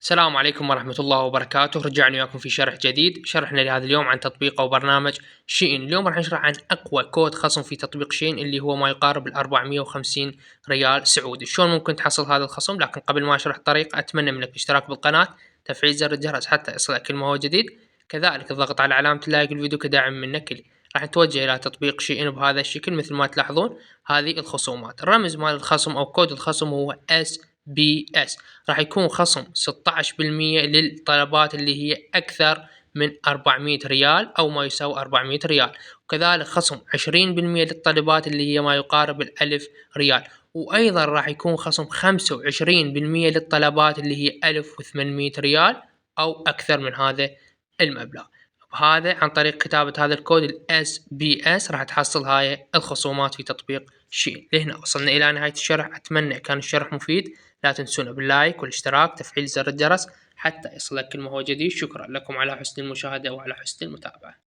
السلام عليكم ورحمة الله وبركاته. رجعنا وياكم في شرح جديد. شرحنا لهذا اليوم عن تطبيق أو برنامج شين. اليوم راح نشرح عن أقوى كود خصم في تطبيق شين اللي هو ما يقارب ال 450 ريال سعودي. شلون ممكن تحصل هذا الخصم؟ لكن قبل ما أشرح الطريقة أتمنى منك الاشتراك بالقناة، تفعيل زر الجرس حتى يصلك كل ما هو جديد، كذلك الضغط على علامة اللايك الفيديو كدعم منك لي. راح نتوجه إلى تطبيق شين بهذا الشكل مثل ما تلاحظون. هذه الخصومات، الرمز مال الخصم أو كود الخصم هو SBS. راح يكون خصم 16% للطلبات اللي هي أكثر من 400 ريال أو ما يساوي 400 ريال، وكذلك خصم 20% للطلبات اللي هي ما يقارب ال1000 ريال، وأيضا راح يكون خصم 25% للطلبات اللي هي 1800 ريال أو أكثر من هذا المبلغ. بهذا عن طريق كتابة هذا الكود ال SBS راح تحصل هاي الخصومات في تطبيق شين. لهنا وصلنا إلى نهاية الشرح، أتمنى كان الشرح مفيد. لا تنسونا باللايك والاشتراك تفعيل زر الجرس حتى يصلك كل ما هو جديد. شكرا لكم على حسن المشاهدة وعلى حسن المتابعة.